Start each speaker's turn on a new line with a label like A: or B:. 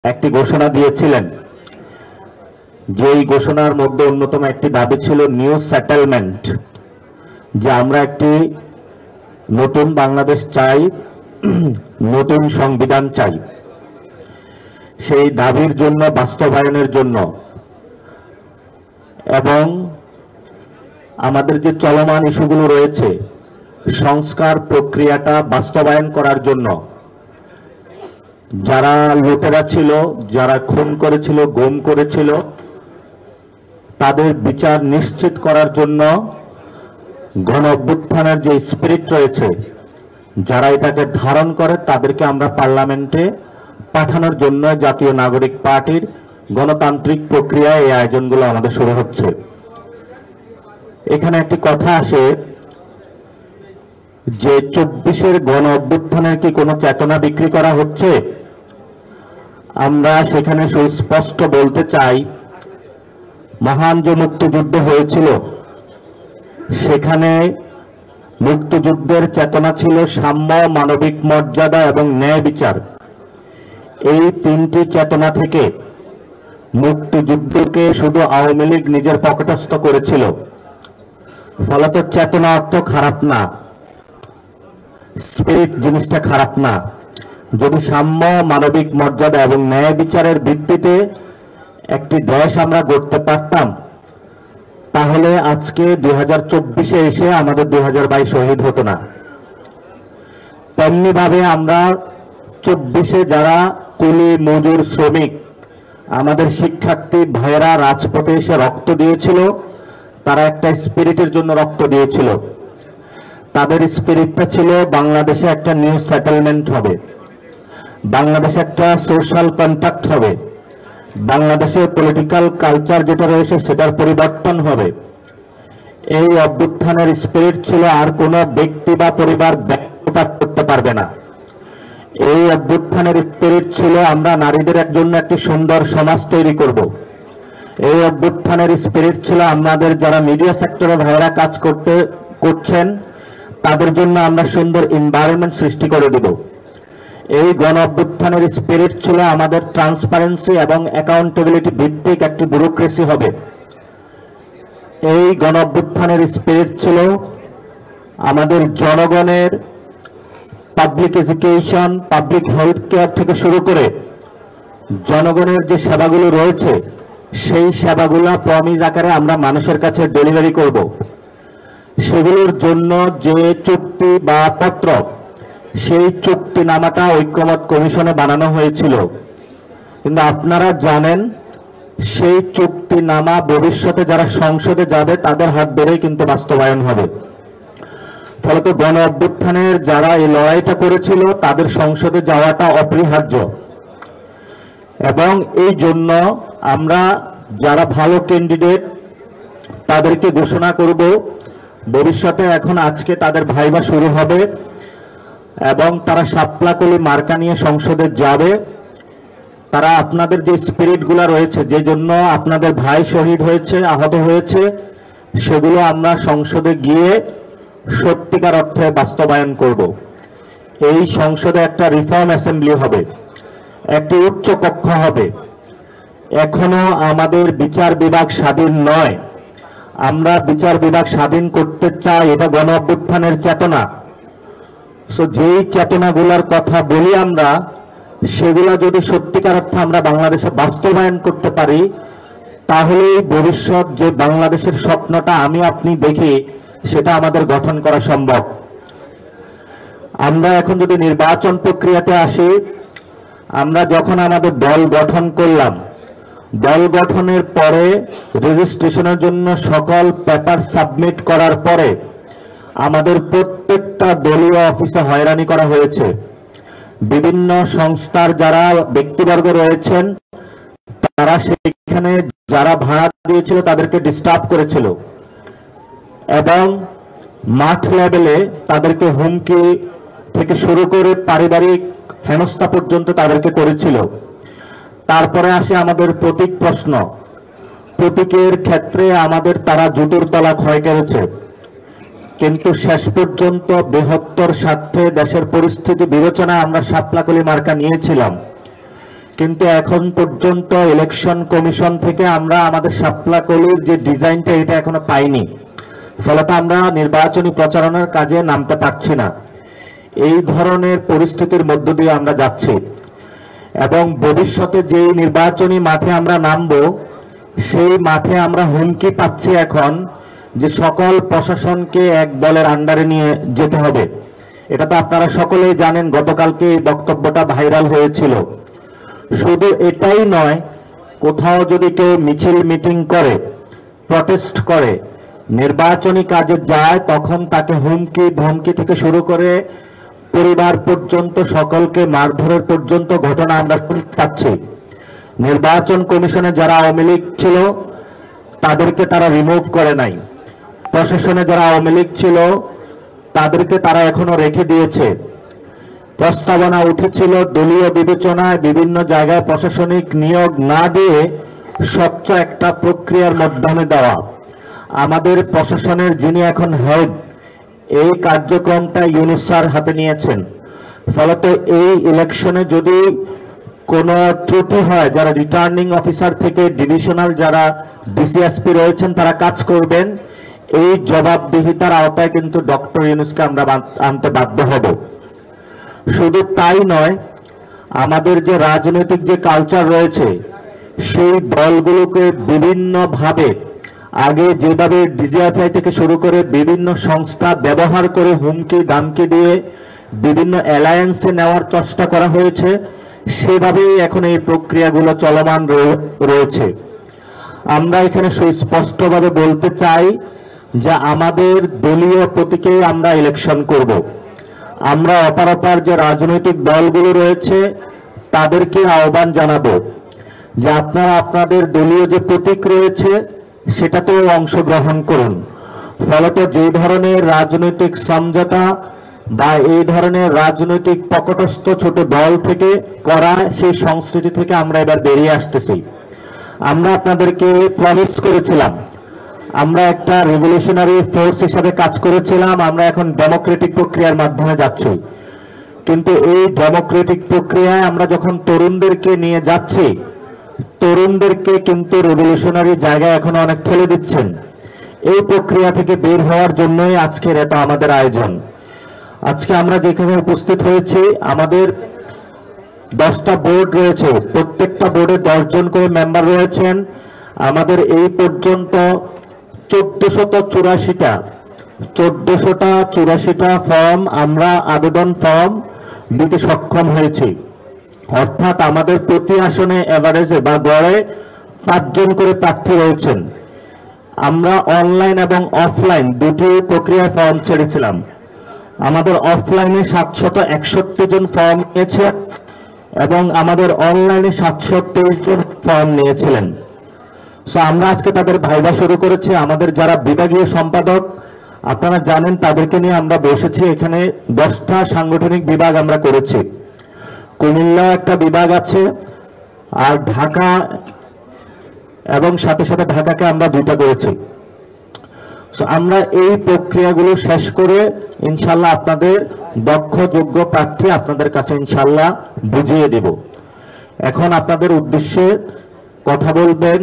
A: একটি ঘোষণা দিয়েছিলেন, যেই ঘোষণার মধ্যে অন্যতম একটি দাবি ছিল নিউ সেটেলমেন্ট, যে আমরা একটি নতুন বাংলাদেশ চাই, নতুন সংবিধান চাই। সেই দাবির জন্য, বাস্তবায়নের জন্য এবং আমাদের যে চলমান ইস্যুগুলো রয়েছে সংস্কার প্রক্রিয়াটা বাস্তবায়ন করার জন্য যারা লুটেরা ছিল, যারা খুন করেছিল, গুম করেছিল, তাদের বিচার নিশ্চিত করার জন্য গণ অভ্যুত্থানের যে স্পিরিট রয়েছে, যারা এটাকে ধারণ করে তাদেরকে আমরা পার্লামেন্টে পাঠানোর জন্য জাতীয় নাগরিক পার্টির গণতান্ত্রিক প্রক্রিয়ায় এই আয়োজনগুলো আমাদের শুরু হচ্ছে। এখানে একটি কথা আসে যে 24-এর গণ অভ্যুত্থানের কি কোনো চেতনা বিক্রি করা হচ্ছে? আমরা সেখানে সুস্পষ্ট বলতে চাই, মহান যে মুক্তিযুদ্ধ হয়েছিল সেখানে মুক্তিযুদ্ধের চেতনা ছিল সাম্য, মানবিক মর্যাদা এবং ন্যায় বিচার। এই তিনটি চেতনা থেকে মুক্তিযুদ্ধকে শুধু আওয়ামী লীগ নিজের পকেটস্থ করেছিল। ফলত চেতনা অর্থ খারাপ না, স্পিরিট জিনিসটা খারাপ না। যদি সাম্য, মানবিক মর্যাদা এবং ন্যায় বিচারের ভিত্তিতে একটি দেশ আমরা গড়তে পারতাম, তাহলে আজকে 2024-এ এসে আমাদের 2022 শহীদ হতো না। তেমনি ভাবে আমরা 24-এ যারা কুলি, মজুর, শ্রমিক, আমাদের শিক্ষার্থী ভাইয়েরা রাজপথে এসে রক্ত দিয়েছিল, তারা একটা স্পিরিটের জন্য রক্ত দিয়েছিল। তাদের স্পিরিটটা ছিল বাংলাদেশে একটা নিউ সেটেলমেন্ট হবে, বাংলাদেশে একটা সোশ্যাল কন্ট্রাক্ট হবে, বাংলাদেশের পলিটিক্যাল কালচার যেটা রয়েছে সেটার পরিবর্তন হবে। এই অভ্যুত্থানের স্পিরিট ছিল আর কোনো ব্যক্তি বা পরিবার ব্যক্তিগত করতে পারবে না। এই অভ্যুত্থানের স্পিরিট ছিল আমরা নারীদের জন্য একটি সুন্দর সমাজ তৈরি করব। এই অভ্যুত্থানের স্পিরিট ছিল আমাদের যারা মিডিয়া সেক্টরে ভাইরা কাজ করছেন তাদের জন্য আমরা সুন্দর এনভায়রনমেন্ট সৃষ্টি করে দেব। এই গণ অভ্যুত্থানের স্পিরিট ছিল আমাদের ট্রান্সপারেন্সি এবং অ্যাকাউন্টেবিলিটি ভিত্তিক একটি ব্যুরোক্রেসি হবে। এই গণ অভ্যুত্থানের স্পিরিট ছিল আমাদের জনগণের public education, public health care থেকে শুরু করে জনগণের যে সেবাগুলো রয়েছে সেই সেবাগুলো প্রমিস আকারে আমরা মানুষের কাছে ডেলিভারি করব। সেগুলোর জন্য যে চুক্তি বা পত্র, সেই চুক্তিনামাটা ঐক্যমত কমিশনে বানানো হয়েছিল, কিন্তু আপনারা জানেন সেই চুক্তিনামা ভবিষ্যতে যারা সংসদে যাবে তাদের হাত ধরেই কিন্তু বাস্তবায়ন হবে। ফলত গণ অভ্যুত্থানের যারা এই লড়াইটা করেছিল তাদের সংসদে যাওয়াটা অপরিহার্য। এবং এই জন্য আমরা যারা ভালো ক্যান্ডিডেট তাদেরকে ঘোষণা করব ভবিষ্যতে। এখন আজকে তাদের ভাইবা শুরু হবে এবং তারা শাপলাকলি মার্কা নিয়ে সংসদে যাবে। তারা আপনাদের যে স্পিরিটগুলো রয়েছে, যে জন্য আপনাদের ভাই শহীদ হয়েছে, আহত হয়েছে, সেগুলো আমরা সংসদে গিয়ে সত্যিকার অর্থে বাস্তবায়ন করব। এই সংসদে একটা রিফর্ম অ্যাসেম্বলি হবে, একটি উচ্চ কক্ষ হবে। এখনো আমাদের বিচার বিভাগ স্বাধীন নয়, আমরা বিচার বিভাগ স্বাধীন করতে চাই, এটা গণ অভ্যুত্থানের চেতনা। যেই চেতনাগুলোর কথা বলি আমরা, সেগুলা যদি সত্যিকার অর্থে আমরা বাংলাদেশে বাস্তবায়ন করতে পারি, তাহলেই ভবিষ্যৎ যে বাংলাদেশের স্বপ্নটা আমি আপনি দেখি সেটা আমাদের গঠন করা সম্ভব। আমরা এখন যদি নির্বাচন প্রক্রিয়াতে আসি, আমরা যখন আমাদের দল গঠন করলাম, দল গঠনের পরে রেজিস্ট্রেশনের জন্য সকল পেপার সাবমিট করার পরে আমাদের প্রত্যেকটা দলীয় অফিসে হয়রানি করা হয়েছে। বিভিন্ন সংস্থার যারা ব্যক্তিবর্গ রয়েছেন তারা সেখানে যারা ভাড়া দিয়েছিল তাদেরকে ডিস্টার্ব করেছিল এবং মাঠ লেভেলে তাদেরকে হুমকি থেকে শুরু করে পারিবারিক হেনস্থা পর্যন্ত তাদেরকে করেছিল। তারপরে আসে আমাদের প্রতীক প্রশ্ন। প্রতীকের ক্ষেত্রে আমাদের তারা জুতোর তলা ক্ষয় করেছে, কিন্তু শেষ পর্যন্ত বৃহত্তর স্বার্থে দেশের পরিস্থিতি বিবেচনায় আমরা শাপলাকলি মার্কা নিয়েছিলাম। কিন্তু এখন পর্যন্ত ইলেকশন কমিশন থেকে আমরা আমাদের শাপলাকলির যে ডিজাইনটা এটা এখনো পাইনি, ফলত আমরা নির্বাচনী প্রচারণার কাজে নামতে পারছি না। এই ধরনের পরিস্থিতির মধ্য দিয়ে আমরা যাচ্ছি এবং ভবিষ্যতে যে নির্বাচনী মাঠে আমরা নামবো সেই মাঠে আমরা হুমকি পাচ্ছি এখন যে সকল প্রশাসনকে এক দলের আন্ডারে নিয়ে যেতে হবে। এটা তো আপনারা সকলেই জানেন, গতকালকে এই বক্তব্যটা ভাইরাল হয়েছিল। শুধু এটাই নয়, কোথাও যদি কেউ মিছিল মিটিং করে, প্রটেস্ট করে, নির্বাচনী কাজে যায়, তখন তাকে হুমকি ধমকি থেকে শুরু করে পরিবার পর্যন্ত সকলকে মারধরের পর্যন্ত ঘটনা আমরা শুনতে পাচ্ছি। নির্বাচন কমিশনে যারা আওয়ামী লীগ ছিল তাদেরকে তারা রিমুভ করে নাই, প্রশাসনে যারা আওয়ামী লীগ ছিল তাদেরকে তারা এখনো রেখে দিয়েছে। প্রস্তাবনা উঠেছিল দলীয় বিবেচনায় বিভিন্ন জায়গায় প্রশাসনিক নিয়োগ না দিয়ে স্বচ্ছ একটা প্রক্রিয়ার মাধ্যমে দেওয়া। আমাদের প্রশাসনের যিনি এখন হেড, এই কার্যক্রমটা ইউনূস স্যার হাতে নিয়েছেন। ফলত এই ইলেকশনে যদি কোনো ত্রুটি হয়, যারা রিটার্নিং অফিসার থেকে ডিভিশনাল যারা ডিসিএসপি রয়েছেন তারা কাজ করবেন, এই জবাবদিহিতার আওতায় কিন্তু ডক্টর ইউনূসকে আমরা আনতে বাধ্য হব। শুধু তাই নয়, আমাদের যে রাজনৈতিক যে কালচার রয়েছে সেই দলগুলোকে বিভিন্নভাবে আগে যেভাবে ডিজিএফআই থেকে শুরু করে বিভিন্ন সংস্থা ব্যবহার করে হুমকি দামকি দিয়ে বিভিন্ন অ্যালায়েন্সে নেওয়ার চেষ্টা করা হয়েছে, সেভাবেই এখন এই প্রক্রিয়াগুলো চলমান রয়েছে। আমরা এখানে সুস্পষ্টভাবে বলতে চাই যে আমাদের দলীয় প্রতীকে আমরা ইলেকশন করব। আমরা অপরাপর যে রাজনৈতিক দলগুলো রয়েছে তাদেরকে আহ্বান জানাবো যে আপনারা আপনাদের দলীয় যে প্রতীক রয়েছে সেটাতেও অংশগ্রহণ করুন। ফলত যে ধরনের রাজনৈতিক সমঝোতা বা এই ধরনের রাজনৈতিক পকটস্থ ছোট দল থেকে করা সেই সংস্কৃতি থেকে আমরা এবার বেরিয়ে আসতেছি। আমরা আপনাদেরকে প্রমিস করেছিলাম, আমরা একটা রেভলিউশনারি ফোর্স হিসাবে কাজ করেছিলাম, আমরা এখন ডেমোক্রেটিক প্রক্রিয়ার মাধ্যমে যাচ্ছি। কিন্তু এই ডেমোক্রেটিক প্রক্রিয়ায় আমরা যখন তরুণদেরকে নিয়ে যাচ্ছি, তরুণদেরকে কিন্তু রেভলিউশনারি জায়গায় এখন অনেক ঠেলে দিচ্ছেন। এই প্রক্রিয়া থেকে বের হওয়ার জন্যই আজকের এটা আমাদের আয়োজন। আজকে আমরা যেখানে উপস্থিত হয়েছি, আমাদের 10টা বোর্ড রয়েছে, প্রত্যেকটা বোর্ডে 10 জন করে মেম্বার রয়েছেন। আমাদের এই পর্যন্ত 1484টা ফর্ম আমরা আবেদন ফর্ম দিতে সক্ষম হয়েছি। অর্থাৎ আমাদের প্রতি আসনে এভারেজে বা গড়ে 5 জন করে প্রার্থী রয়েছেন। আমরা অনলাইন এবং অফলাইন দুটি প্রক্রিয়ায় ফর্ম ছেড়েছিলাম। আমাদের অফলাইনে 761 জন ফর্ম নিয়েছে এবং আমাদের অনলাইনে 723 জন ফর্ম নিয়েছিলেন। আমরা আজকে তাদের ভাইভা শুরু করেছি। আমাদের যারা বিভাগীয় সম্পাদক আপনারা জানেন, তাদেরকে নিয়ে আমরা বসেছি। এখানে 10টা সাংগঠনিক বিভাগ আমরা করেছি। কুমিল্লা একটা বিভাগ আছে, আর ঢাকা এবং সাথে সাথে ঢাকাকে আমরা 2টা করেছি। আমরা এই প্রক্রিয়াগুলো শেষ করে ইনশাল্লাহ আপনাদের দক্ষ যোগ্য প্রার্থী আপনাদের কাছে ইনশাল্লাহ বুঝিয়ে দেব। এখন আপনাদের উদ্দেশ্যে কথা বলবেন